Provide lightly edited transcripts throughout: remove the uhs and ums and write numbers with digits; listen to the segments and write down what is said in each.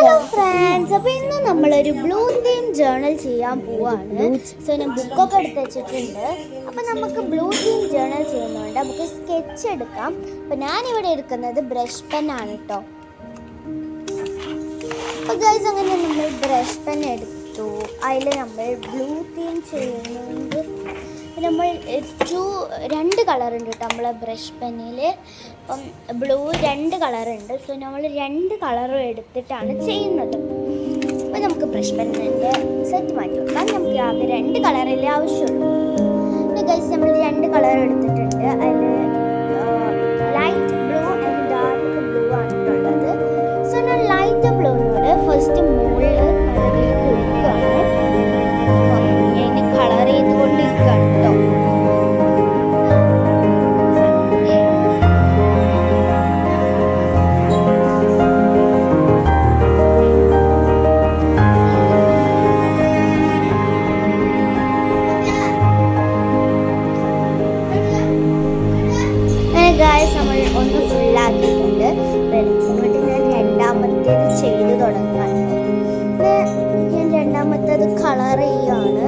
Hello friends, അപ്പോൾ ഇന്ന് നമ്മളൊരു ബ്ലൂ തീം ജേർണൽ ചെയ്യാൻ പോവാണ്. സോ ഞാൻ ബുക്കൊക്കെ എടുത്ത് വെച്ചിട്ടുണ്ട്. അപ്പോൾ നമുക്ക് ബ്ലൂ തീം ജേർണൽ ചെയ്യുന്നതുകൊണ്ട് നമുക്ക് സ്കെച്ച് എടുക്കാം. അപ്പോൾ ഞാനിവിടെ എടുക്കുന്നത് ബ്രഷ് പെന്നാണ് കേട്ടോ. അപ്പോൾ ഗൈസ്, അങ്ങനെ നമ്മൾ ബ്രഷ് പെൻ എടുത്തു. അതിൽ നമ്മൾ ബ്ലൂ തീം ചെയ്യുന്നുണ്ട്. നമ്മൾ രണ്ട് കളറുണ്ട് കേട്ടോ നമ്മളെ ബ്രഷ് പെന്നിൽ. അപ്പം ബ്ലൂ രണ്ട് കളറുണ്ട്. സോ നമ്മൾ രണ്ട് കളറും എടുത്തിട്ടാണ് ചെയ്യുന്നത്. അപ്പോൾ നമുക്ക് ബ്രഷ് പെന്നിൻ്റെ സെറ്റ് മാറ്റി വെക്കാം. നമുക്ക് ആകെ രണ്ട് കളറല്ലേ ആവശ്യമുള്ളൂ. പിന്നെ ഗൈസ്, നമ്മൾ രണ്ട് കളർ എടുത്തിട്ടുണ്ട്. അതിൽ light blue and dark blue ആണ് ഉള്ളത്. സോ ഞാൻ ലൈറ്റ് ബ്ലൂവിനോട് ഫസ്റ്റ് മുകളിൽ അതിലേക്ക് കൊടുക്കുകയാണ്. ഞാൻ കളർ ചെയ്തുകൊണ്ടിരിക്കുകയാണ് കേട്ടോ. ഗായ്സ്, നമ്മൾ ഒന്ന് ഫുള്ളാക്കിയിട്ടുണ്ട്. എന്നിട്ട് ഞാൻ രണ്ടാമത്തേത് ചെയ്ത് തുടങ്ങാണ്. ഞാൻ രണ്ടാമത്തേത് കളർ ചെയ്യുകയാണ്.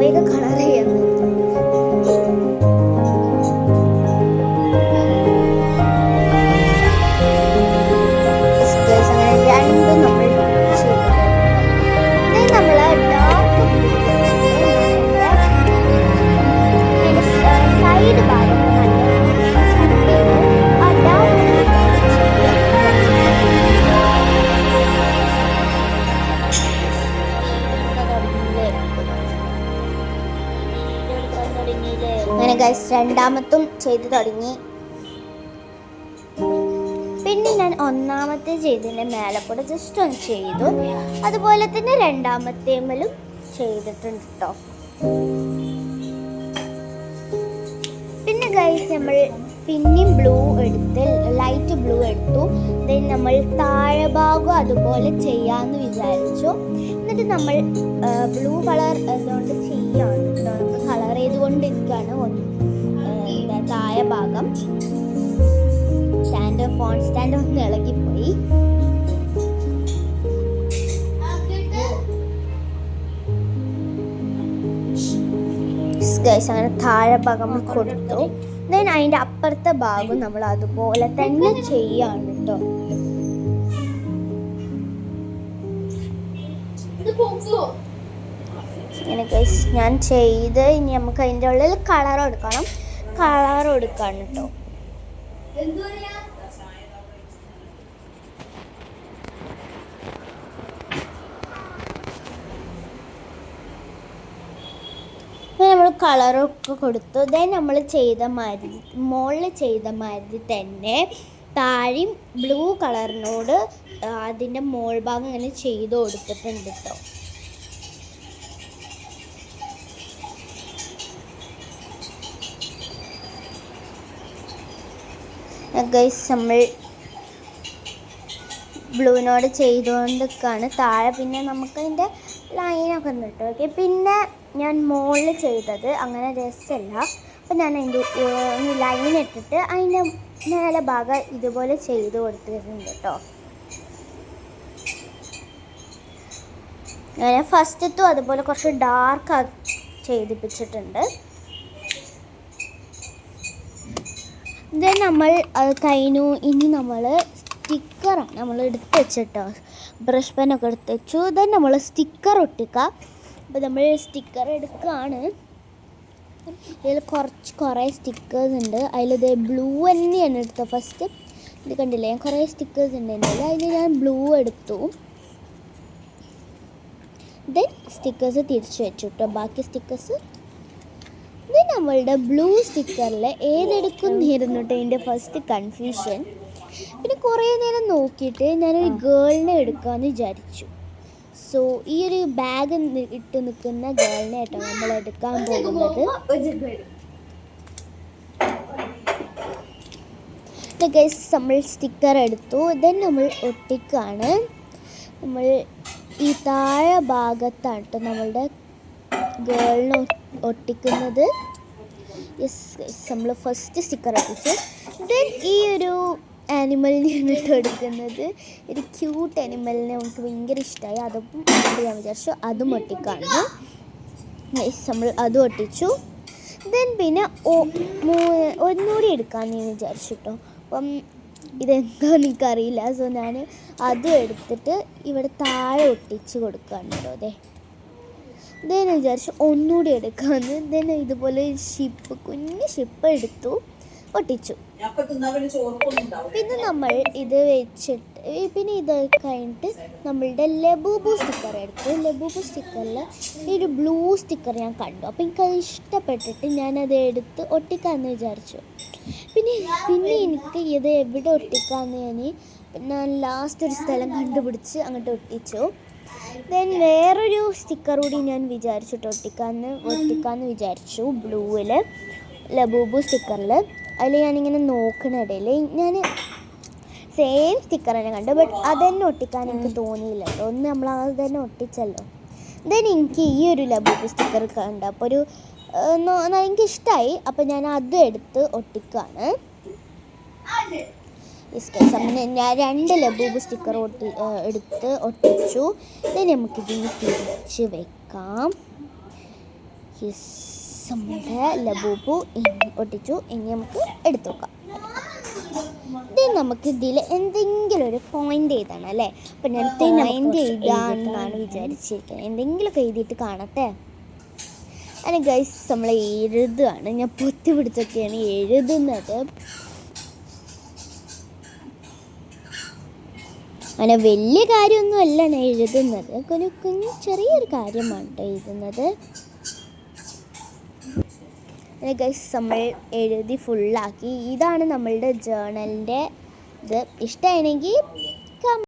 വേഗം കളർ ചെയ്യുന്നത്. അങ്ങനെ രണ്ടും നമ്മൾ ചെയ്തിട്ടുണ്ട്. നമ്മൾ ഡാർക്ക് സൈഡ് ഭാഗം അങ്ങനെ ഗൈസ് രണ്ടാമത്തും ചെയ്തു തുടങ്ങി. പിന്നെ ഞാൻ ഒന്നാമത്തെ ചെയ്തതിൻ്റെ മേലെ കൂടെ ജസ്റ്റ് ഒന്ന് ചെയ്തു. അതുപോലെ തന്നെ രണ്ടാമത്തേമലും ചെയ്തിട്ടുണ്ട് കേട്ടോ. പിന്നെ ഗൈസ്, നമ്മൾ പിന്നെയും ബ്ലൂ എടുത്ത് ലൈറ്റ് ബ്ലൂ എടുത്തു. ദെൻ നമ്മൾ താഴെ ഭാഗം അതുപോലെ ചെയ്യാമെന്ന് വിചാരിച്ചു. എന്നിട്ട് നമ്മൾ ബ്ലൂ കളർ അതുകൊണ്ട് ചെയ്യാണ്. നമുക്ക് കളർ ചെയ്തുകൊണ്ടിരിക്കുകയാണ്. താഴെ ഭാഗം ഫോൺ സ്റ്റാൻഡ് ഒന്ന് ഇളകിപ്പോയി. അങ്ങനെ താഴെ ഭാഗം കൊടുത്തു. ദെൻ അതിൻ്റെ അപ്പുറത്തെ ഭാഗം നമ്മൾ അതുപോലെ തന്നെ ചെയ്യാണ് കേട്ടോ. ഇങ്ങനെ ഗൈസ് ഞാൻ ചെയ്ത് ഇനി നമുക്ക് അതിൻ്റെ ഉള്ളിൽ കളർ കൊടുക്കണം. കളർ കൊടുക്കാണ് കേട്ടോ. നമ്മൾ കളറൊക്കെ കൊടുത്തു. ദെൻ നമ്മൾ ചെയ്ത മാതിരി മുകളിൽ ചെയ്ത മാതിരി തന്നെ താഴെയും ബ്ലൂ കളറിനോട് അതിൻ്റെ മോൾ ഭാഗം ഇങ്ങനെ ചെയ്ത് കൊടുത്തിട്ടുണ്ട് കേട്ടോ. ഗൈസ്, നമ്മൾ ബ്ലൂവിനോട് ചെയ്തുകൊണ്ടിരിക്കുകയാണ്. താഴെ പിന്നെ നമുക്കതിൻ്റെ ലൈനൊക്കെ ഉണ്ട് കേട്ടോ. ഓക്കെ, പിന്നെ ഞാൻ മുകളിൽ ചെയ്തത് അങ്ങനെ രസമല്ല. അപ്പം ഞാൻ അതിൻ്റെ ലൈൻ ഇട്ടിട്ട് അതിൻ്റെ മേലെ ഭാഗം ഇതുപോലെ ചെയ്ത് കൊടുത്തിട്ടുണ്ട് കേട്ടോ. ഞാൻ ഫസ്റ്റത്തും അതുപോലെ കുറച്ച് ഡാർക്ക് ചെയ്തിപ്പിച്ചിട്ടുണ്ട്. ദെൻ നമ്മൾ അത് കഴിഞ്ഞു. ഇനി നമ്മൾ സ്റ്റിക്കറാണ് നമ്മൾ എടുത്ത് വെച്ചിട്ടോ. ബ്രഷ് പെന്നൊക്കെ എടുത്ത് വെച്ചു. ദെൻ നമ്മൾ സ്റ്റിക്കർ ഒട്ടിക്കുക. അപ്പോൾ നമ്മൾ സ്റ്റിക്കർ എടുക്കുകയാണ്. ഇതിൽ കുറേ സ്റ്റിക്കേഴ്സ് ഉണ്ട്. അതിലിത് ബ്ലൂ തന്നെയാണ് എടുത്തത് ഫസ്റ്റ്. ഇത് കണ്ടില്ലേ, ഞാൻ കുറേ സ്റ്റിക്കേഴ്സ് ഉണ്ട് എൻ്റെ അതിൽ ഞാൻ ബ്ലൂ എടുത്തു. ദെൻ സ്റ്റിക്കേഴ്സ് തിരിച്ചു വെച്ചു കേട്ടോ. ബാക്കി സ്റ്റിക്കേഴ്സ് ഇത് നമ്മളുടെ ബ്ലൂ സ്റ്റിക്കറിൽ ഏതെടുക്കുന്നിരുന്നു കേട്ടോ എൻ്റെ ഫസ്റ്റ് കൺഫ്യൂഷൻ. പിന്നെ കുറേ നേരം നോക്കിയിട്ട് ഞാനൊരു ഗേളിനെ എടുക്കാമെന്ന് വിചാരിച്ചു. സോ ഈ ഒരു ബാഗ് ഇട്ട് നിൽക്കുന്ന ഗേളിനെ കേട്ടോ നമ്മൾ എടുക്കാൻ പോകുന്നത്. ഗൈസ്, നമ്മൾ സ്റ്റിക്കർ എടുത്തു. ദെൻ നമ്മൾ ഒട്ടിക്കുകയാണ്. നമ്മൾ ഈ താഴെ ഭാഗത്താണ് കേട്ടോ നമ്മളുടെ ഗേളിനെ ഒട്ടിക്കുന്നത്. യെസ് ഗൈസ്, നമ്മൾ ഫസ്റ്റ് സ്റ്റിക്കർ ഒട്ടിച്ചു. ദെൻ ഈ ഒരു ആനിമലിനെയാണ് ഇട്ട് എടുക്കുന്നത്. ഒരു ക്യൂട്ട് ആനിമലിനെ നമുക്ക് ഭയങ്കര ഇഷ്ടമായി. അതും ഞാൻ വിചാരിച്ചു അതും ഒട്ടിക്കാണ്. നമ്മൾ അതും ഒട്ടിച്ചു. ദെൻ പിന്നെ ഒന്നുകൂടി എടുക്കാമെന്ന് വിചാരിച്ചു കേട്ടോ. അപ്പം ഇതെന്തോ എനിക്കറിയില്ല. സോ ഞാൻ അതും എടുത്തിട്ട് ഇവിടെ താഴെ ഒട്ടിച്ച് കൊടുക്കുകയാണ് കേട്ടോ. അതെ ദെൻ വിചാരിച്ചു ഒന്നുകൂടി എടുക്കാമെന്ന്. ദെൻ ഇതുപോലെ ഷിപ്പ് കുഞ്ഞ് ഷിപ്പ് എടുത്തു ഒട്ടിച്ചു. പിന്നെ നമ്മൾ ഇത് വെച്ചിട്ട് പിന്നെ ഇത് കഴിഞ്ഞിട്ട് നമ്മളുടെ ലബൂബു സ്റ്റിക്കർ എടുത്തു. ലബൂബു സ്റ്റിക്കറിൽ ഈ ഒരു ബ്ലൂ സ്റ്റിക്കർ ഞാൻ കണ്ടു. അപ്പോൾ എനിക്കത് ഇഷ്ടപ്പെട്ടിട്ട് ഞാനത് എടുത്ത് ഒട്ടിക്കാമെന്ന് വിചാരിച്ചു. പിന്നെ എനിക്ക് ഇത് എവിടെ ഒട്ടിക്കാമെന്ന് ഞാൻ ലാസ്റ്റ് ഒരു സ്ഥലം കണ്ടുപിടിച്ച് അങ്ങോട്ട് ഒട്ടിച്ചു. ദെൻ വേറൊരു സ്റ്റിക്കർ കൂടി ഞാൻ വിചാരിച്ചു ഒട്ടിക്കാമെന്ന് വിചാരിച്ചു. ബ്ലൂവിൽ ലബൂബു സ്റ്റിക്കറിൽ അതിൽ ഞാനിങ്ങനെ നോക്കണിടയിൽ ഞാൻ സെയിം സ്റ്റിക്കർ തന്നെ കണ്ടു. ബട്ട് അതെന്നെ ഒട്ടിക്കാൻ എനിക്ക് തോന്നിയില്ല കേട്ടോ. ഒന്ന് നമ്മൾ അത് തന്നെ ഒട്ടിച്ചല്ലോ. ദെൻ എനിക്ക് ഈ ഒരു ലബൂബു സ്റ്റിക്കർ കണ്ടു. അപ്പോൾ എനിക്കിഷ്ടമായി. അപ്പോൾ ഞാൻ അതും എടുത്ത് ഒട്ടിക്കുകയാണ്. അങ്ങനെ ഞാൻ 2 ലബൂബു സ്റ്റിക്കർ എടുത്ത് ഒട്ടിച്ചു. ദെൻ നമുക്കിതിന് തിരിച്ച് വെക്കാം. നമ്മുടെ ലബൂബു ഒട്ടിച്ചു. ഇനി നമുക്ക് എടുത്തു വെക്കാം. ഇത് നമുക്ക് ഇതിൽ എന്തെങ്കിലും ഒരു പോയിൻ്റ് എഴുതണം അല്ലേ. അപ്പം ഞാൻ പോയിൻ്റ് എഴുതാമെന്നാണ് വിചാരിച്ചിരിക്കുന്നത്. എന്തെങ്കിലുമൊക്കെ എഴുതിയിട്ട് കാണട്ടെ. അങ്ങനെ ഗൈസ് നമ്മൾ എഴുതുകയാണ്. ഞാൻ പൊത്തി പിടിച്ചൊക്കെയാണ് എഴുതുന്നത്. അങ്ങനെ വലിയ കാര്യമൊന്നുമല്ല ഞാൻ എഴുതുന്നത്. കുഞ്ഞു ചെറിയൊരു കാര്യമാണ് കേട്ടോ എഴുതുന്നത്. ഗൈസ് നമ്മൾ എഴുതി ഫുള്ളാക്കി. ഇതാണ് നമ്മളുടെ ജേർണലിൻ്റെ ഇത്. ഇഷ്ടമാണെങ്കിൽ